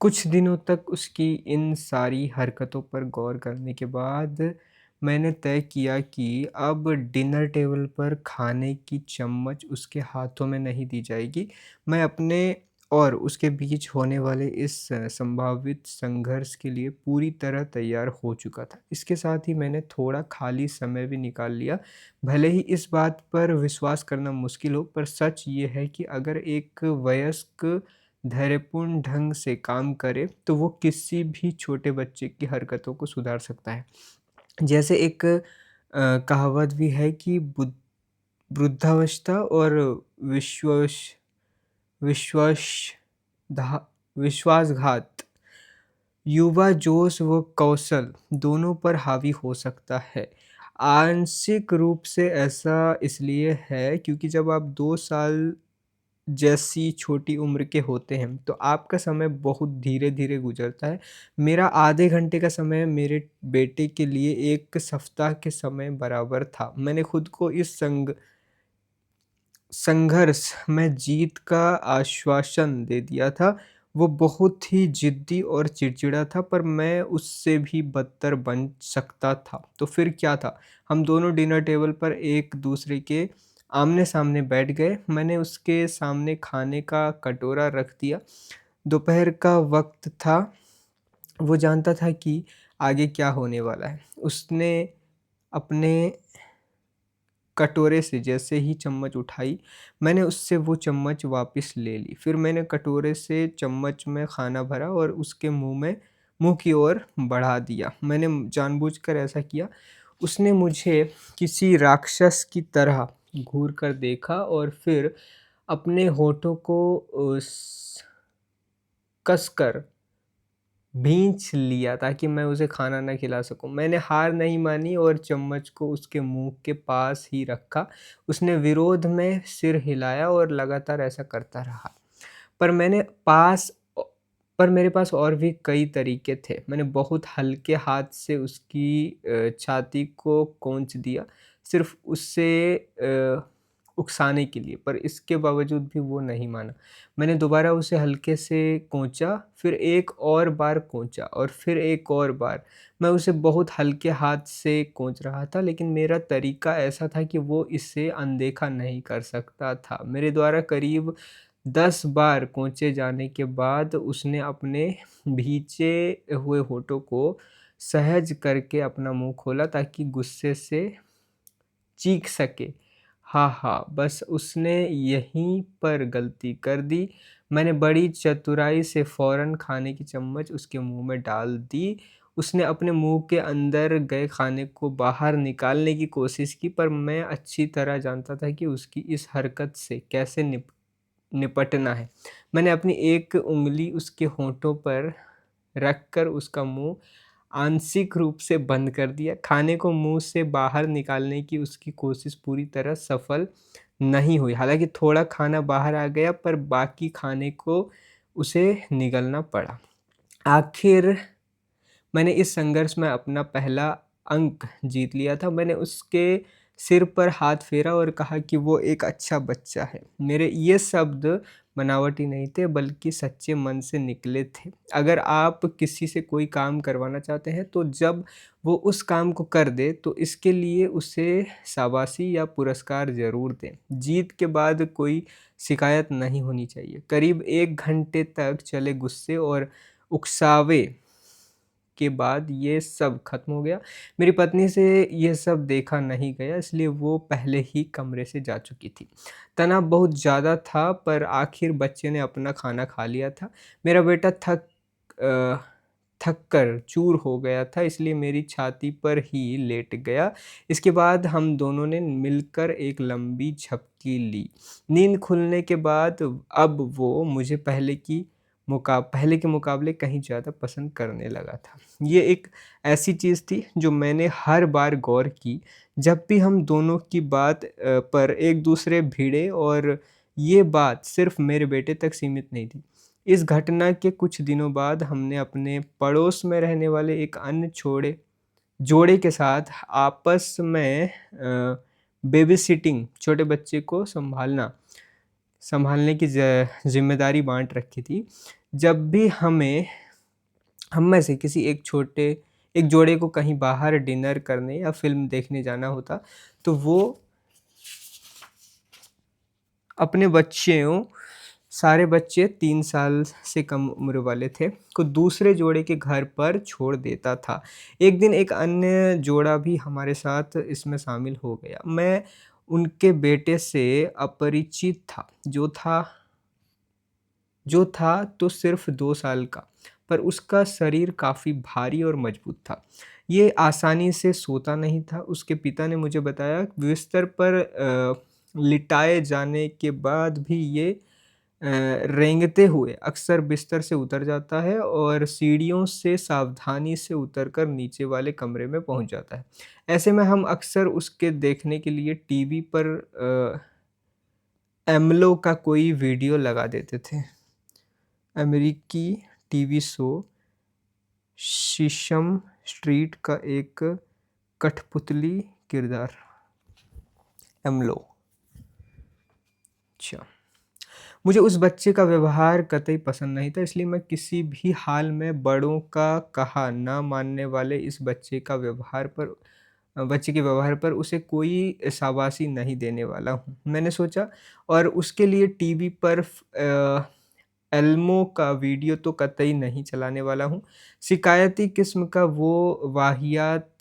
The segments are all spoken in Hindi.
कुछ दिनों तक उसकी इन सारी हरकतों पर गौर करने के बाद मैंने तय किया कि अब डिनर टेबल पर खाने की चम्मच उसके हाथों में नहीं दी जाएगी। मैं अपने और उसके बीच होने वाले इस संभावित संघर्ष के लिए पूरी तरह तैयार हो चुका था। इसके साथ ही मैंने थोड़ा खाली समय भी निकाल लिया। भले ही इस बात पर विश्वास करना मुश्किल हो, पर सच ये है कि अगर एक वयस्क धैर्यपूर्ण ढंग से काम करे, तो वो किसी भी छोटे बच्चे की हरकतों को सुधार सकता है। जैसे एक कहावत भी है कि वृद्धावस्था और विश्वश विश्वास धा विश्वासघात, युवा जोश व कौशल दोनों पर हावी हो सकता है। आंशिक रूप से ऐसा इसलिए है क्योंकि जब आप 2 साल जैसी छोटी उम्र के होते हैं, तो आपका समय बहुत धीरे-धीरे गुज़रता है। मेरा आधे घंटे का समय मेरे बेटे के लिए 1 सप्ताह के समय बराबर था। मैंने खुद को इस संघर्ष में जीत का आश्वासन दे दिया था। वो बहुत ही ज़िद्दी और चिड़चिड़ा था, पर मैं उससे भी बदतर बन सकता था। तो फिर क्या था? हम दोनों डिनर टेबल पर एक-दूसरे के आमने-सामने बैठ गए। मैंने उसके सामने खाने का कटोरा रख दिया। दोपहर का वक़्त था। वो जानता था कि आगे क्या होने वाला है। उसने अपने कटोरे से जैसे ही चम्मच उठाई, मैंने उससे वो चम्मच वापस ले ली। फिर मैंने कटोरे से चम्मच में खाना भरा और उसके मुँह की ओर बढ़ा दिया। मैंने जानबूझकर ऐसा किया। उसने मुझे किसी राक्षस की तरह घूर कर देखा और फिर अपने होठों को कसकर भींच लिया ताकि मैं उसे खाना ना खिला सकूँ। मैंने हार नहीं मानी और चम्मच को उसके मुँह के पास ही रखा। उसने विरोध में सिर हिलाया और लगातार ऐसा करता रहा। पर मैंने पास अ, पर मेरे पास और भी कई तरीके थे। मैंने बहुत हल्के हाथ से उसकी छाती को कोंच दिया, सिर्फ़ उसे उकसाने के लिए, पर इसके बावजूद भी वो नहीं माना। मैंने दोबारा उसे हल्के से कोंचा, फिर एक और बार कोंचा और फिर एक और बार। मैं उसे बहुत हल्के हाथ से कोंच रहा था, लेकिन मेरा तरीका ऐसा था कि वो इसे अनदेखा नहीं कर सकता था। मेरे द्वारा करीब 10 बार कोंचे जाने के बाद उसने अपने भींचे हुए होठों को सहज करके अपना मुँह खोला ताकि गुस्से से चीख सके। हाँ, हाँ, बस उसने यहीं पर गलती कर दी। मैंने बड़ी चतुराई से फ़ौरन खाने की चम्मच उसके मुँह में डाल दी। उसने अपने मुँह के अंदर गए खाने को बाहर निकालने की कोशिश की, पर मैं अच्छी तरह जानता था कि उसकी इस हरकत से कैसे निपटना है। मैंने अपनी एक उँगली उसके होठों पर रखकर उसका मुँह आंशिक रूप से बंद कर दिया। खाने को मुँह से बाहर निकालने की उसकी कोशिश पूरी तरह सफल नहीं हुई। हालाँकि थोड़ा खाना बाहर आ गया, पर बाकी खाने को उसे निगलना पड़ा। आखिर मैंने इस संघर्ष में अपना पहला अंक जीत लिया था। मैंने उसके सिर पर हाथ फेरा और कहा कि वो एक अच्छा बच्चा है। मेरे ये शब्द बनावटी नहीं थे, बल्कि सच्चे मन से निकले थे। अगर आप किसी से कोई काम करवाना चाहते हैं, तो जब वो उस काम को कर दे, तो इसके लिए उसे शाबाशी या पुरस्कार ज़रूर दें। जीत के बाद कोई शिकायत नहीं होनी चाहिए। करीब 1 घंटे तक चले गुस्से और उकसावे के बाद ये सब खत्म हो गया। मेरी पत्नी से ये सब देखा नहीं गया, इसलिए वो पहले ही कमरे से जा चुकी थी। तनाव बहुत ज़्यादा था, पर आखिर बच्चे ने अपना खाना खा लिया था। मेरा बेटा अ, थक कर चूर हो गया था, इसलिए मेरी छाती पर ही लेट गया। इसके बाद हम दोनों ने मिलकर एक लंबी झपकी ली। नींद खुलने के बाद अब वो मुझे पहले के मुकाबले कहीं ज़्यादा पसंद करने लगा था। ये एक ऐसी चीज़ थी जो मैंने हर बार गौर की, जब भी हम दोनों की बात पर एक-दूसरे भिड़े, और ये बात सिर्फ़ मेरे बेटे तक सीमित नहीं थी। इस घटना के कुछ दिनों बाद हमने अपने पड़ोस में रहने वाले एक अन्य जोड़े के साथ आपस में बेबी सिटिंग, छोटे बच्चे को सँभालना सँभालने की ज़िम्मेदारी बाँट रखी थी। जब भी हम में से किसी एक जोड़े को कहीं बाहर डिनर करने या फ़िल्म देखने जाना होता, तो वो अपने बच्चों सारे बच्चे 3 साल से कम उम्र वाले थे, को दूसरे जोड़े के घर पर छोड़ देता था। एक दिन एक अन्य जोड़ा भी हमारे साथ इसमें शामिल हो गया। मैं उनके बेटे से अपरिचित था, जो था तो सिर्फ़ 2 साल का, पर उसका शरीर काफ़ी भारी और मज़बूत था। ये आसानी से सोता नहीं था। उसके पिता ने मुझे बताया बिस्तर पर लिटाए जाने के बाद भी ये रेंगते हुए अक्सर बिस्तर से उतर जाता है और सीढ़ियों से सावधानी से उतरकर नीचे वाले कमरे में पहुँच जाता है। ऐसे में हम अक्सर उसके देखने के लिए टीवी पर एमलो का कोई वीडियो लगा देते थे। अमेरिकी टीवी शो सीसम स्ट्रीट का एक कठपुतली किरदार एमलो। अच्छा। मुझे उस बच्चे का व्यवहार कतई पसंद नहीं था, इसलिए मैं किसी भी हाल में बड़ों का कहा ना मानने वाले इस बच्चे के व्यवहार पर उसे कोई शाबाशी नहीं देने वाला हूँ। मैंने सोचा और उसके लिए टीवी पर एल्मो का वीडियो तो कतई नहीं चलाने वाला हूँ। शिकायती किस्म का वो वाहियात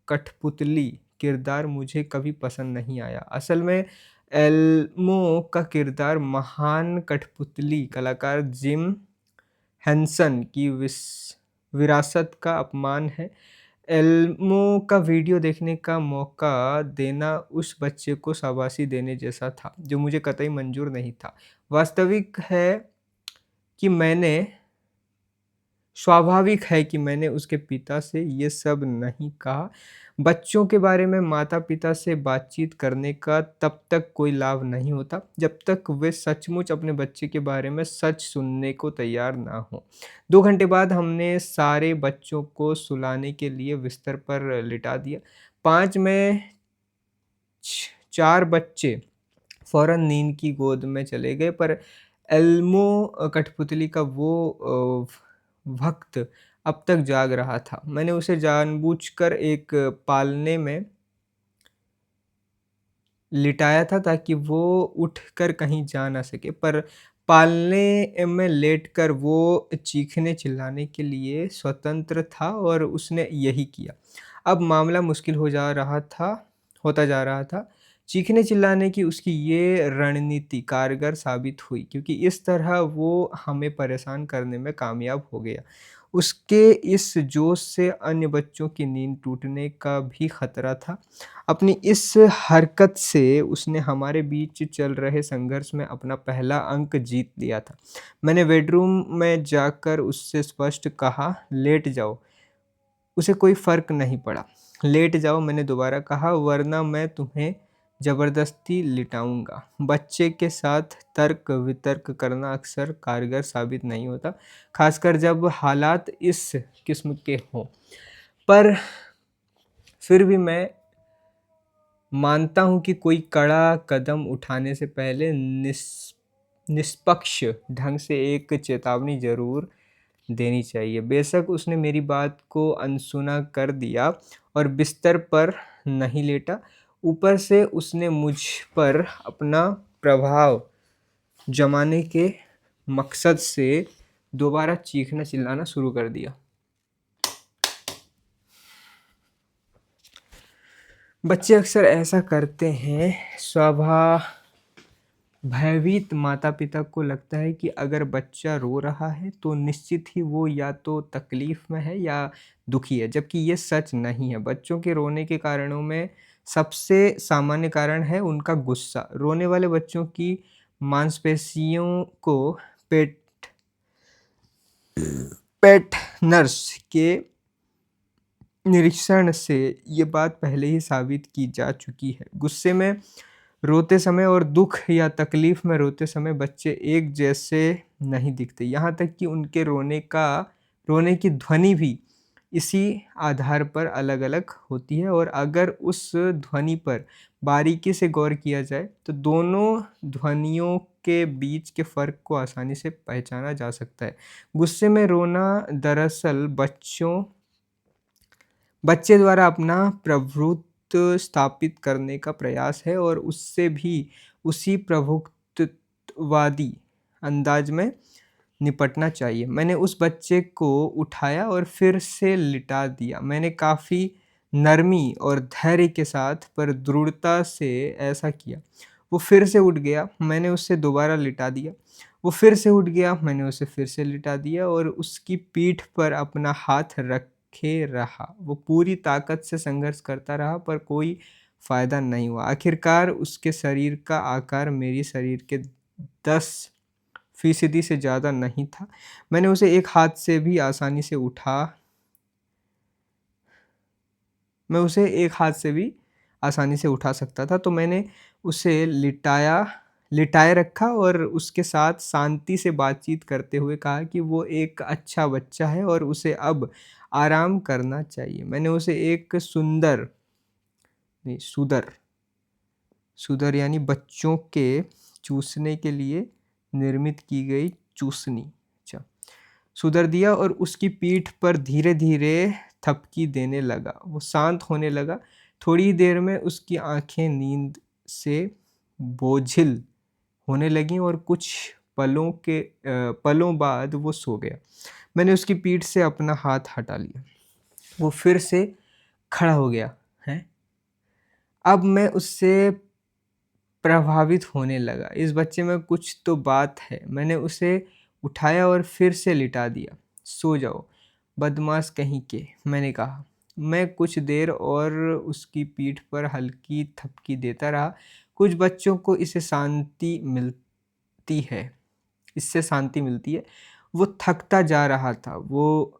कठपुतली किरदार मुझे कभी पसंद नहीं आया। असल में एल्मो का किरदार महान कठपुतली कलाकार जिम हेंसन की विरासत का अपमान है। एल्मो का वीडियो देखने का मौका देना उस बच्चे को शाबाशी देने जैसा था, जो मुझे कतई मंज़ूर नहीं था। वास्तविक है कि मैंने स्वाभाविक है कि मैंने उसके पिता से ये सब नहीं कहा। बच्चों के बारे में माता-पिता से बातचीत करने का तब तक कोई लाभ नहीं होता, जब तक वे सचमुच अपने बच्चे के बारे में सच सुनने को तैयार ना हों। 2 घंटे बाद हमने सारे बच्चों को सुलाने के लिए बिस्तर पर लिटा दिया। 5 में 4 बच्चे फ़ौरन नींद की गोद में चले गए, पर एल्मो कठपुतली का वो वक़्त अब तक जाग रहा था। मैंने उसे जानबूझकर एक पालने में लिटाया था ताकि वो उठकर कहीं जा ना सके, पर पालने में लेटकर वो चीखने-चिल्लाने के लिए स्वतंत्र था और उसने यही किया। अब मामला मुश्किल होता जा रहा था। चीखने-चिल्लाने की उसकी ये रणनीति कारगर साबित हुई, क्योंकि इस तरह वो हमें परेशान करने में कामयाब हो गया। उसके इस जोश से अन्य बच्चों की नींद टूटने का भी खतरा था। अपनी इस हरकत से उसने हमारे बीच चल रहे संघर्ष में अपना पहला अंक जीत लिया था। मैंने बेडरूम में जाकर उससे स्पष्ट कहा, "लेट जाओ।" उसे कोई फ़र्क नहीं पड़ा। "लेट जाओ," मैंने दोबारा कहा, "वरना मैं तुम्हें ज़बरदस्ती लिटाऊँगा।" बच्चे के साथ तर्क-वितर्क करना अक्सर कारगर साबित नहीं होता, ख़ासकर जब हालात इस किस्म के हों। पर फिर भी मैं मानता हूँ कि कोई कड़ा कदम उठाने से पहले निष्पक्ष ढंग से एक चेतावनी ज़रूर देनी चाहिए। बेशक उसने मेरी बात को अनसुना कर दिया और बिस्तर पर नहीं लेटा, ऊपर से उसने मुझ पर अपना प्रभाव जमाने के मकसद से दोबारा चीखना-चिल्लाना शुरू कर दिया। बच्चे अक्सर ऐसा करते हैं। भयभीत माता-पिता को लगता है कि अगर बच्चा रो रहा है तो निश्चित ही वो या तो तकलीफ़ में है या दुखी है, जबकि ये सच नहीं है। बच्चों के रोने के कारणों में सबसे सामान्य कारण है उनका गुस्सा। रोने वाले बच्चों की मांसपेशियों को पेट पेट नर्स के निरीक्षण से ये बात पहले ही साबित की जा चुकी है। गुस्से में रोते समय और दुःख या तकलीफ़ में रोते समय बच्चे एक जैसे नहीं दिखते। यहाँ तक कि उनके रोने की ध्वनि भी इसी आधार पर अलग-अलग होती है और अगर उस ध्वनि पर बारीकी से गौर किया जाए तो दोनों ध्वनियों के बीच के फ़र्क को आसानी से पहचाना जा सकता है। गुस्से में रोना दरअसल बच्चे द्वारा अपना प्रभुत्व स्थापित करने का प्रयास है और उससे भी उसी प्रभुत्ववादी अंदाज में निपटना चाहिए। मैंने उस बच्चे को उठाया और फिर से लिटा दिया। मैंने काफ़ी नरमी और धैर्य के साथ पर दृढ़ता से ऐसा किया। वो फिर से उठ गया, मैंने उसे दोबारा लिटा दिया। वो फिर से उठ गया, मैंने उसे फिर से लिटा दिया और उसकी पीठ पर अपना हाथ रखे रहा। वो पूरी ताकत से संघर्ष करता रहा पर कोई फ़ायदा नहीं हुआ। आखिरकार उसके शरीर का आकार मेरे शरीर के 10% से ज़्यादा नहीं था। मैंने उसे एक हाथ से भी आसानी से उठा मैं उसे एक हाथ से भी आसानी से उठा सकता था, तो मैंने उसे लिटाए रखा और उसके साथ शांति से बातचीत करते हुए कहा कि वो एक अच्छा बच्चा है और उसे अब आराम करना चाहिए। मैंने उसे एक सुदर यानी बच्चों के चूसने के लिए निर्मित की गई चूसनी अच्छा सुदर दिया और उसकी पीठ पर धीरे-धीरे थपकी देने लगा। वो शांत होने लगा। थोड़ी ही देर में उसकी आँखें नींद से बोझिल होने लगीं और कुछ पलों बाद वो सो गया। मैंने उसकी पीठ से अपना हाथ हटा लिया। वो फिर से खड़ा हो गया, हैं? अब मैं उससे प्रभावित होने लगा। इस बच्चे में कुछ तो बात है। मैंने उसे उठाया और फिर से लिटा दिया। सो जाओ, बदमाश कहीं के, मैंने कहा। मैं कुछ देर और उसकी पीठ पर हल्की थपकी देता रहा। कुछ बच्चों को इससे शांति मिलती है। वो थकता जा रहा था। वो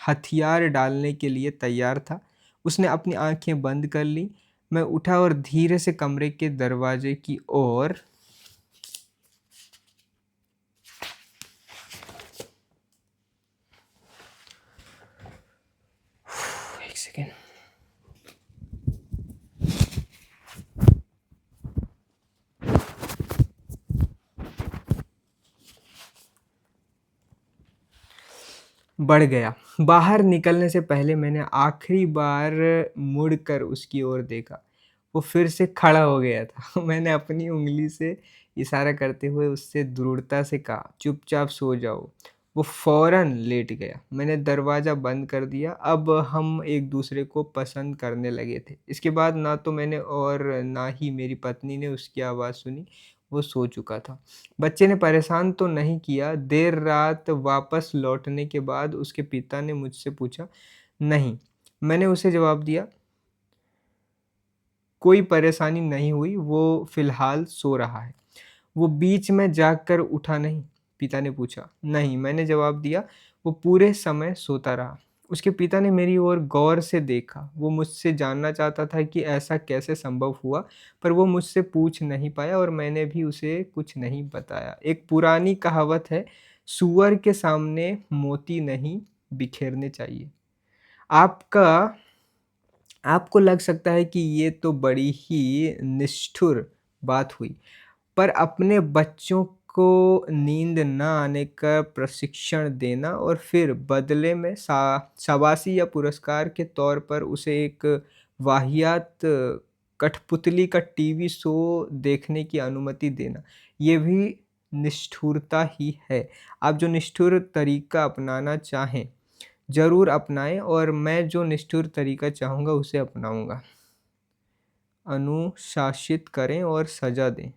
हथियार डालने के लिए तैयार था। उसने अपनी आँखें बंद कर लीं। मैं उठा और धीरे से कमरे के दरवाजे की ओर एक सेकेंड बढ़ गया। बाहर निकलने से पहले मैंने आखिरी बार मुड़कर उसकी ओर देखा। वो फिर से खड़ा हो गया था। मैंने अपनी उँगली से इशारा करते हुए उससे दृढ़ता से कहा, "चुपचाप सो जाओ।" वो फ़ौरन लेट गया। मैंने दरवाज़ा बंद कर दिया। अब हम एक-दूसरे को पसंद करने लगे थे। इसके बाद ना तो मैंने और ना ही मेरी पत्नी ने उसकी आवाज़ सुनी। वो सो चुका था। बच्चे ने परेशान तो नहीं किया। देर रात वापस लौटने के बाद उसके पिता ने मुझसे पूछा, "नहीं।" मैंने उसे जवाब दिया, "कोई परेशानी नहीं हुई, वो फ़िलहाल सो रहा है।" "वो बीच में जागकर उठा नहीं?" पिता ने पूछा। "नहीं," मैंने जवाब दिया, "वो पूरे समय सोता रहा।" उसके पिता ने मेरी ओर गौर से देखा। वो मुझसे जानना चाहता था कि ऐसा कैसे संभव हुआ, पर वो मुझसे पूछ नहीं पाया और मैंने भी उसे कुछ नहीं बताया। एक पुरानी कहावत है, "सूअर के सामने मोती नहीं बिखेरने चाहिए।" आपका आपको लग सकता है कि ये तो बड़ी ही निष्ठुर बात हुई। पर अपने बच्चों को नींद ना आने का प्रशिक्षण देना और फिर बदले में शाबाशी या पुरस्कार के तौर पर उसे एक वाहियात कठपुतली का टीवी शो देखने की अनुमति देना, ये भी निष्ठुरता ही है। आप जो निष्ठुर तरीका अपनाना चाहें, ज़रूर अपनाएँ और मैं जो निष्ठुर तरीका चाहूँगा उसे अपनाऊँगा। अनुशासित करें और सज़ा दें।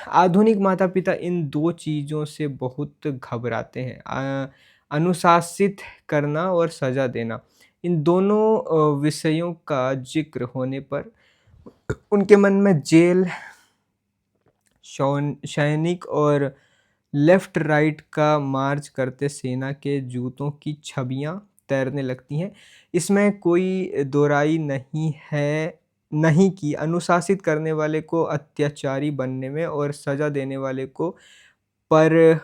आधुनिक माता-पिता इन 2 चीज़ों से बहुत घबराते हैं। अनुशासित करना और सज़ा देना। इन दोनों विषयों का ज़िक्र होने पर उनके मन में जेल, सैनिक और लेफ्ट राइट का मार्च करते सेना के जूतों की छवियाँ तैरने लगती हैं। इसमें कोई दोहराई नहीं कि अनुशासित करने वाले को अत्याचारी बनने में और सज़ा देने वाले को पर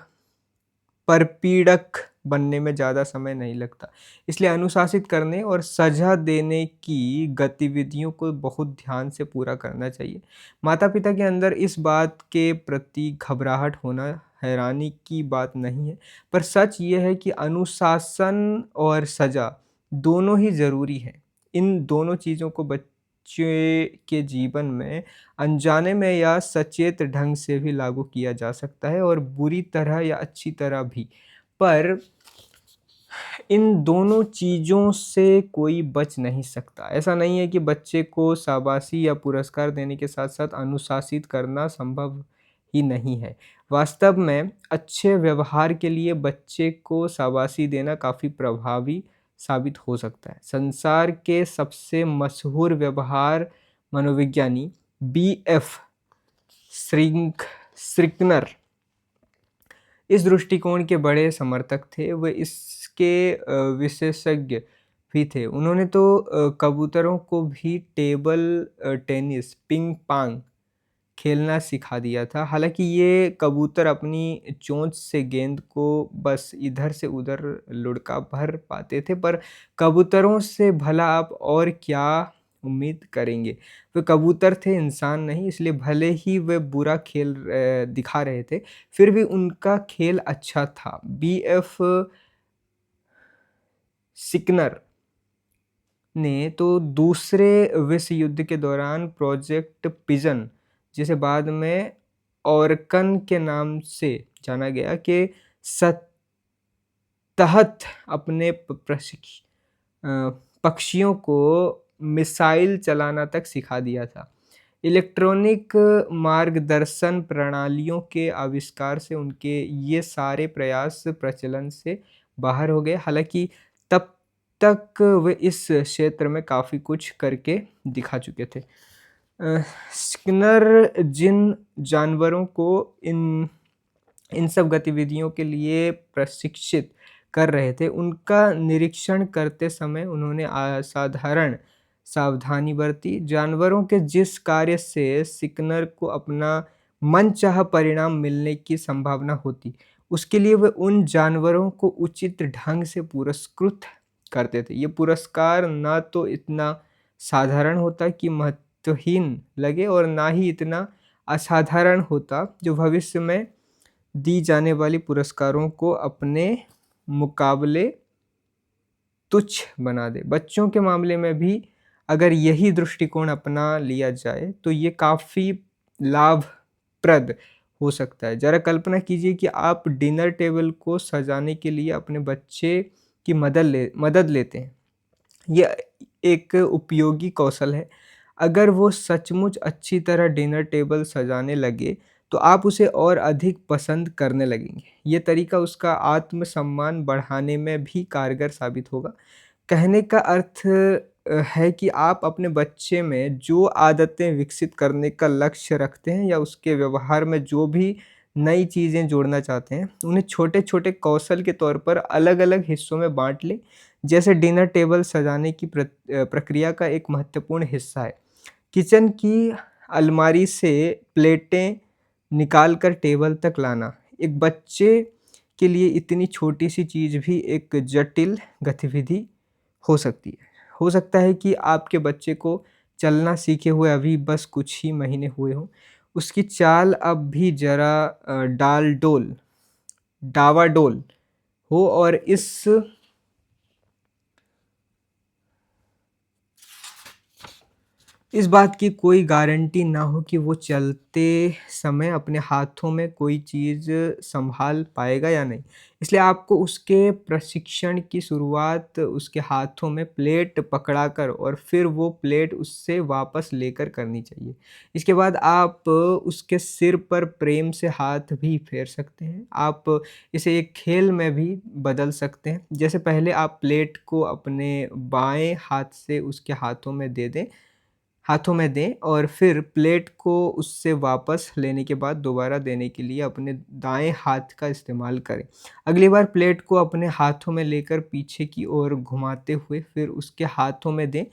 परपीड़क बनने में ज़्यादा समय नहीं लगता। इसलिए अनुशासित करने और सज़ा देने की गतिविधियों को बहुत ध्यान से पूरा करना चाहिए। माता-पिता के अंदर इस बात के प्रति घबराहट होना हैरानी की बात नहीं है, पर सच ये है कि अनुशासन और सज़ा दोनों ही ज़रूरी हैं। इन दोनों चीज़ों को बच्चे के जीवन में अनजाने में या सचेत ढंग से भी लागू किया जा सकता है और बुरी तरह या अच्छी तरह भी। पर इन दोनों चीज़ों से कोई बच नहीं सकता। ऐसा नहीं है कि बच्चे को शाबाशी या पुरस्कार देने के साथ-साथ अनुशासित करना संभव ही नहीं है। वास्तव में अच्छे व्यवहार के लिए बच्चे को शाबाशी देना काफ़ी प्रभावी साबित हो सकता है। संसार के सबसे मशहूर व्यवहार मनोविज्ञानी बी.एफ. श्रिंकनर इस दृष्टिकोण के बड़े समर्थक थे, वे इसके विशेषज्ञ भी थे। उन्होंने तो कबूतरों को भी टेबल टेनिस, पिंग-पोंग खेलना सिखा दिया था। हालाँकि ये कबूतर अपनी चोंच से गेंद को बस इधर से उधर लुढ़का भर पाते थे, पर कबूतरों से भला आप और क्या उम्मीद करेंगे? वे कबूतर थे, इंसान नहीं, इसलिए भले ही वे बुरा खेल दिखा रहे थे, फिर भी उनका खेल अच्छा था। बी.एफ. सिकनर ने तो दूसरे विश्व युद्ध के दौरान प्रोजेक्ट पिजन, जिसे बाद में ऑर्कन के नाम से जाना गया, के तहत अपने पक्षियों को मिसाइल चलाना तक सिखा दिया था। इलेक्ट्रॉनिक मार्गदर्शन प्रणालियों के आविष्कार से उनके ये सारे प्रयास प्रचलन से बाहर हो गए। हालाँकि तब तक वे इस क्षेत्र में काफ़ी कुछ करके दिखा चुके थे। स्किनर जिन जानवरों को इन इन सब गतिविधियों के लिए प्रशिक्षित कर रहे थे, उनका निरीक्षण करते समय उन्होंने असाधारण सावधानी बरती। जानवरों के जिस कार्य से स्किनर को अपना मनचाहा परिणाम मिलने की संभावना होती, उसके लिए वे उन जानवरों को उचित ढंग से पुरस्कृत करते थे। ये पुरस्कार ना तो इतना साधारण होता कि महत्वहीन लगे और ना ही इतना असाधारण होता जो भविष्य में दी जाने वाली पुरस्कारों को अपने मुकाबले तुच्छ बना दे। बच्चों के मामले में भी अगर यही दृष्टिकोण अपना लिया जाए तो ये काफ़ी लाभप्रद हो सकता है। ज़रा कल्पना कीजिए कि आप डिनर टेबल को सजाने के लिए अपने बच्चे की मदद लेते हैं। ये एक उपयोगी कौशल है। अगर वो सचमुच अच्छी तरह डिनर टेबल सजाने लगे, तो आप उसे और अधिक पसंद करने लगेंगे। ये तरीका उसका आत्मसम्मान बढ़ाने में भी कारगर साबित होगा। कहने का अर्थ है कि आप अपने बच्चे में जो आदतें विकसित करने का लक्ष्य रखते हैं या उसके व्यवहार में जो भी नई चीज़ें जोड़ना चाहते हैं, उन्हें छोटे-छोटे कौशल के तौर पर अलग-अलग हिस्सों में बाँट लें। जैसे डिनर टेबल सजाने की प्रक्रिया का एक महत्वपूर्ण हिस्सा है। किचन की अलमारी से प्लेटें निकाल कर टेबल तक लाना, एक बच्चे के लिए इतनी छोटी-सी चीज़ भी एक जटिल गतिविधि हो सकती है। हो सकता है कि आपके बच्चे को चलना सीखे हुए अभी बस कुछ ही महीने हुए हों। उसकी चाल अब भी ज़रा डावाडोल हो और इस बात की कोई गारंटी ना हो कि वो चलते समय अपने हाथों में कोई चीज़ सँभाल पाएगा या नहीं। इसलिए आपको उसके प्रशिक्षण की शुरुआत उसके हाथों में प्लेट पकड़ाकर और फिर वो प्लेट उससे वापस लेकर करनी चाहिए। इसके बाद आप उसके सिर पर प्रेम से हाथ भी फेर सकते हैं। आप इसे एक खेल में भी बदल सकते हैं। जैसे पहले आप प्लेट को अपने बाएँ हाथ से उसके हाथों में दें और फिर प्लेट को उससे वापस लेने के बाद दोबारा देने के लिए अपने दाएँ हाथ का इस्तेमाल करें। अगली बार प्लेट को अपने हाथों में लेकर पीछे की ओर घुमाते हुए फिर उसके हाथों में दें।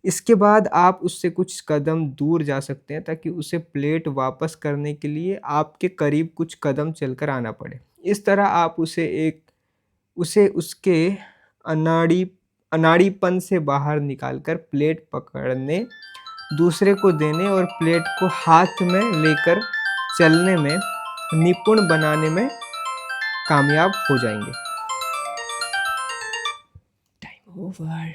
इसके बाद आप उससे कुछ कदम दूर जा सकते हैं ताकि उसे प्लेट वापस करने के लिए आपके करीब कुछ कदम चलकर आना पड़े। इस तरह आप उसे एक उसे उसके अनाड़ी अनाड़ीपन से बाहर निकालकर प्लेट पकड़ने, दूसरे को देने और प्लेट को हाथ में लेकर चलने में निपुण बनाने में कामयाब हो जाएँगे। Time over.